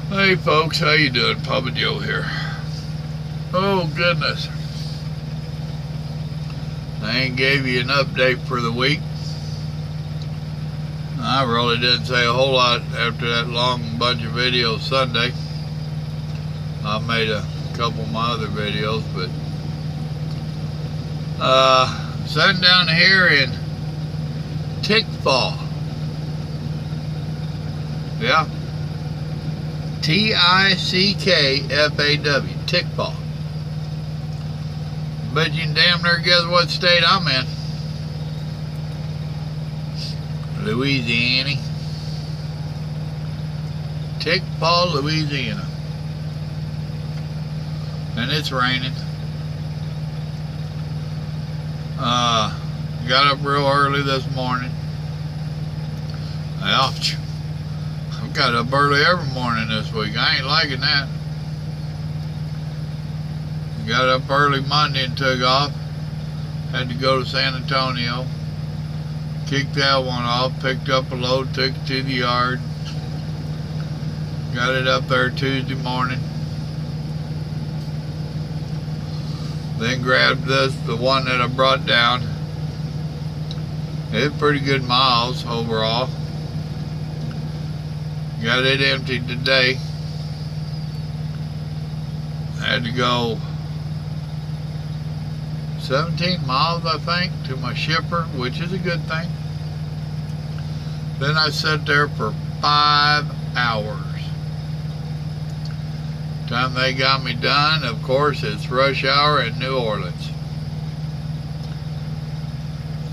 Hey folks, how you doing? Papa Joe here. Oh goodness, I ain't gave you an update for the week. I really didn't say a whole lot after that long bunch of videos Sunday. I made a couple of my other videos, but sitting down here in Tickfaw. Yeah. Tickfaw. Tickfaw. But you can damn near guess what state I'm in. Louisiana. Tickfaw, Louisiana. And it's raining. Got up real early this morning. Ouch. I've got up early every morning this week. I ain't liking that. Got up early Monday and took off. Had to go to San Antonio. Kicked that one off. Picked up a load. Took it to the yard. Got it up there Tuesday morning. Then grabbed the one that I brought down. It's pretty good miles overall. Got it emptied today. Had to go 17 miles, I think, to my shipper, which is a good thing. Then I sat there for 5 hours. Time they got me done, of course, it's rush hour in New Orleans.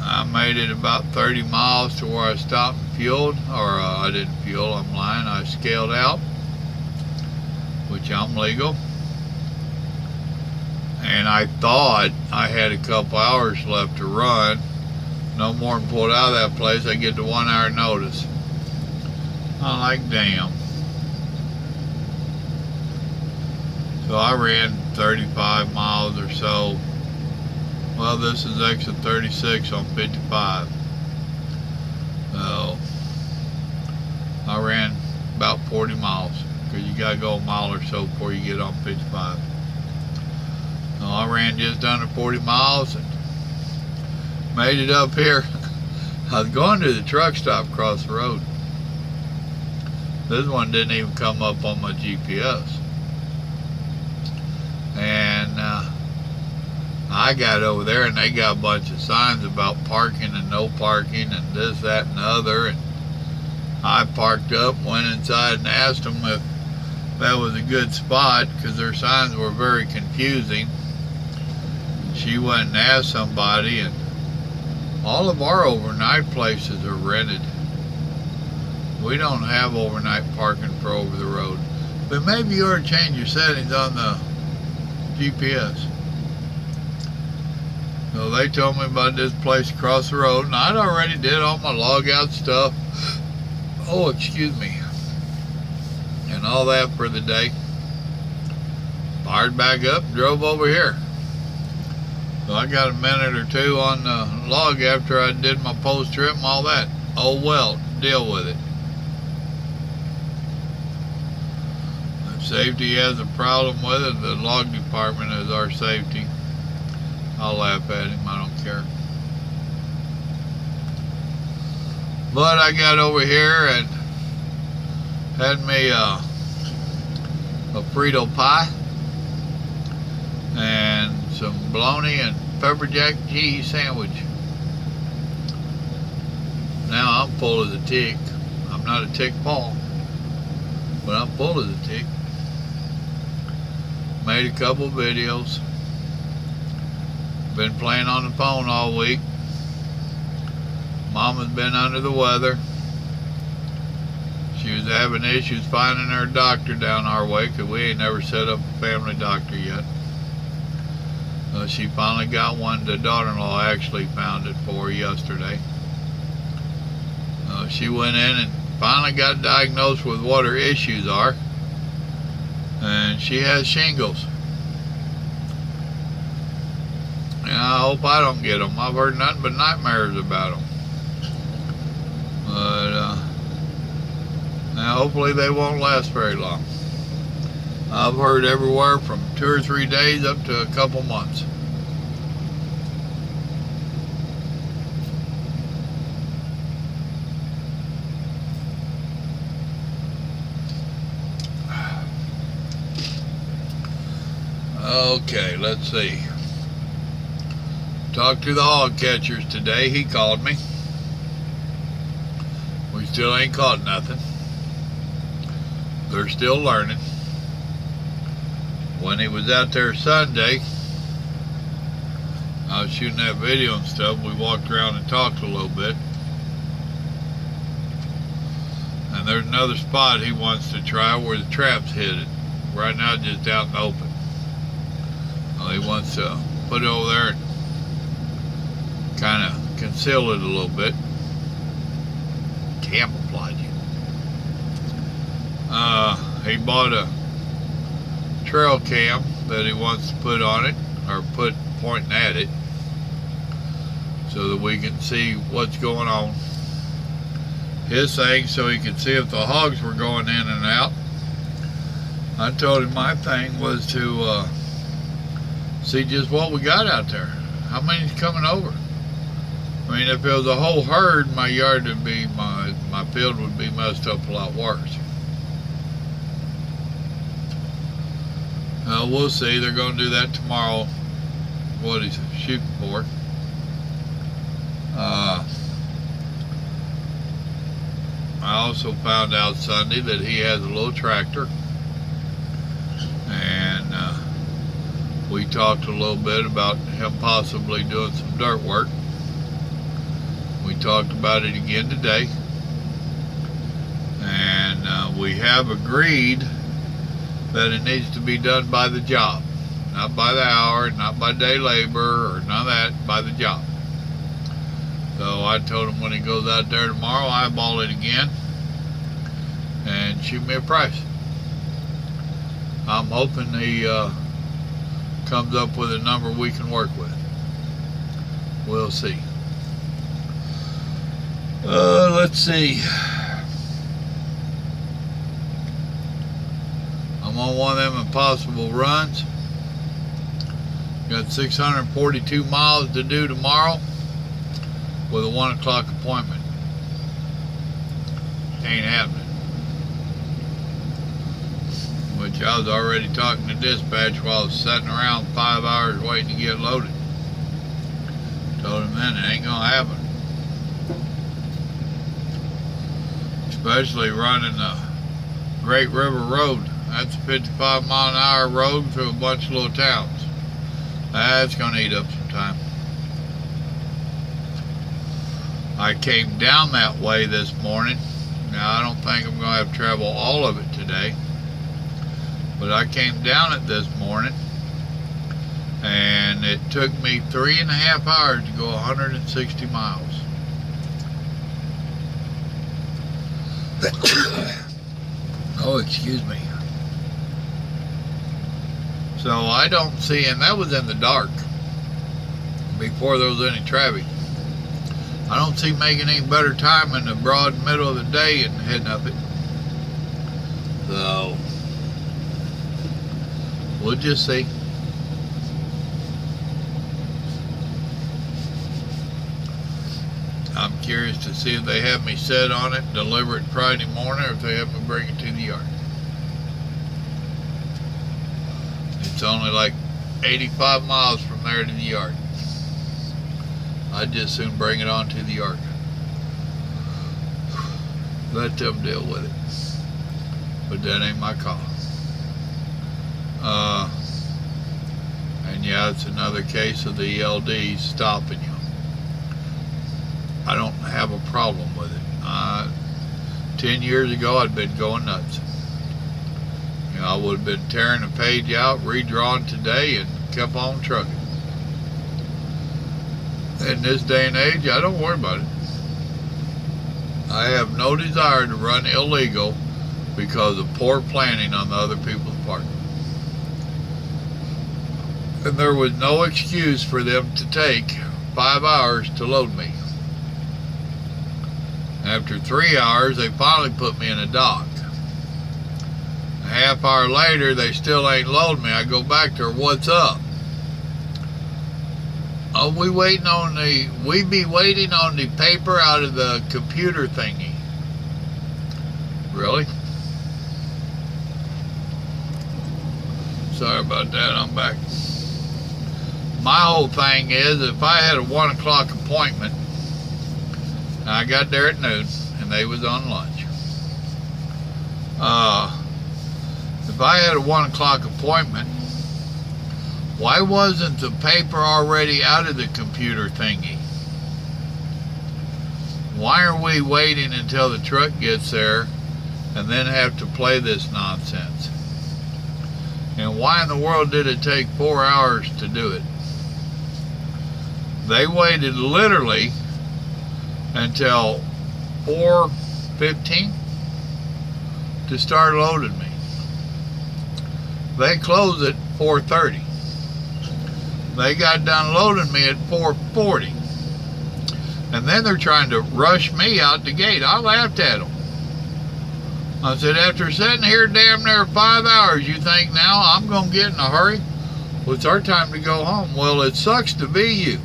I made it about 30 miles to where I stopped and fueled, or I didn't fuel, I'm lying, I scaled out, which I'm legal. And I thought I had a couple hours left to run. No more than pulled out of that place, I get the 1 hour notice. I'm like, damn. So I ran 35 miles or so. Well, this is exit 36 on 55. So I ran about 40 miles because you gotta go a mile or so before you get on 55. So I ran just under 40 miles and made it up here. I was going to the truck stop across the road. This one didn't even come up on my GPS. And I got over there and they got a bunch of signs about parking and no parking and this, that, and the other. And I parked up, went inside and asked them if that was a good spot because their signs were very confusing. She went and asked somebody, and all of our overnight places are rented. We don't have overnight parking for over the road. But maybe you ought to change your settings on the GPS. So they told me about this place across the road, and I'd already did all my log out stuff. Oh, excuse me. And all that for the day. Fired back up, drove over here. So I got a minute or two on the log after I did my post trip and all that. Oh well, deal with it. If safety has a problem with it, the log department is our safety. I'll laugh at him, I don't care. But I got over here and had me a Frito pie and some bologna and pepper jack cheese sandwich. Now I'm full as a tick. I'm not a tick ball, but I'm full as a tick. Made a couple videos. Been playing on the phone all week. Mama's been under the weather. She was having issues finding her doctor down our way because we ain't never set up a family doctor yet. She finally got one. The daughter-in-law actually found it for her yesterday. She went in and finally got diagnosed with what her issues are. And she has shingles. And I hope I don't get them. I've heard nothing but nightmares about them. But now hopefully they won't last very long. I've heard everywhere from 2 or 3 days up to a couple months. Okay, let's see. Talked to the hog catchers today. He called me. We still ain't caught nothing. They're still learning. When he was out there Sunday, I was shooting that video and stuff. We walked around and talked a little bit. And there's another spot he wants to try where the trap's headed. Right now, just out in the open. He wants to put it over there and kind of conceal it a little bit. Camouflage it. He bought a trail cam that he wants to put on it, or put pointing at it, so that we can see what's going on. His thing, so he could see if the hogs were going in and out. I told him my thing was to see just what we got out there. How many's coming over? I mean, if it was a whole herd, my yard would be, my field would be messed up a lot worse. We'll see. They're going to do that tomorrow. What he's shooting for. I also found out Sunday that he has a little tractor, and we talked a little bit about him possibly doing some dirt work. We talked about it again today, and we have agreed that it needs to be done by the job, not by the hour, not by day labor, or none of that, by the job. So I told him when he goes out there tomorrow, eyeball it again and shoot me a price. I'm hoping he comes up with a number we can work with. We'll see. Let's see. I'm on one of them impossible runs. Got 642 miles to do tomorrow with a 1 o'clock appointment. Ain't happening. Which I was already talking to dispatch while I was sitting around 5 hours waiting to get loaded. Told him then it ain't gonna happen. Especially running the Great River Road. That's a 55-mile-an-hour road through a bunch of little towns. That's gonna eat up some time. I came down that way this morning. Now I don't think I'm gonna have to travel all of it today. But I came down it this morning, and it took me 3.5 hours to go 160 miles. Oh, excuse me. So I don't see, and that was in the dark, before there was any traffic. I don't see making any better time in the broad middle of the day and heading up it. So we'll just see. I'm curious to see if they have me set on it, deliver it Friday morning, or if they have me bring it to the yard. It's only like 85 miles from there to the yard. I'd just soon bring it on to the yard. Let them deal with it. But that ain't my call. And yeah, it's another case of the ELD stopping you. I don't have a problem with it. 10 years ago, I'd been going nuts. You know, I would have been tearing the page out, redrawing today, and kept on trucking. In this day and age, I don't worry about it. I have no desire to run illegal because of poor planning on the other people's part. And there was no excuse for them to take 5 hours to load me. After 3 hours, they finally put me in a dock. A half hour later, they still ain't loading me. I go back to her, what's up? Oh, we be waiting on the paper out of the computer thingy. Really? Sorry about that, I'm back. My whole thing is, if I had a 1 o'clock appointment, and I got there at noon, and they was on lunch. If I had a 1 o'clock appointment, why wasn't the paper already out of the computer thingy? Why are we waiting until the truck gets there and then have to play this nonsense? And why in the world did it take 4 hours to do it? They waited literally until 4:15 to start loading me. They closed at 4:30. They got done loading me at 4:40. And then they're trying to rush me out the gate. I laughed at them. I said, after sitting here damn near 5 hours, you think now I'm going to get in a hurry? Well, it's our time to go home. Well, it sucks to be you.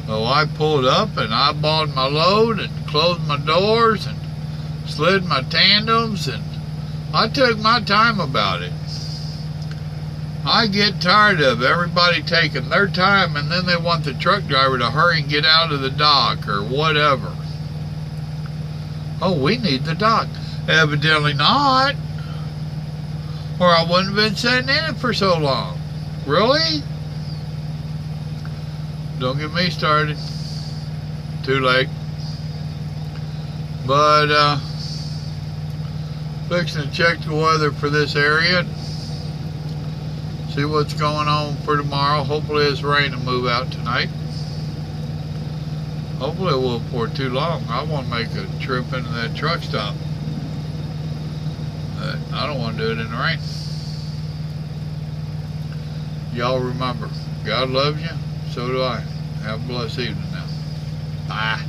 So I pulled up and eyeballed my load and closed my doors and slid my tandems, and I took my time about it. I get tired of everybody taking their time, and then they want the truck driver to hurry and get out of the dock or whatever. Oh, we need the dock. Evidently not. Or I wouldn't have been sitting in it for so long. Really? Don't get me started. Too late. But, fixing to check the weather for this area. See what's going on for tomorrow. Hopefully this rain will move out tonight. Hopefully it won't for too long. I want to make a trip into that truck stop. But I don't want to do it in the rain. Y'all remember, God loves you, so do I. Have a blessed evening now. Bye.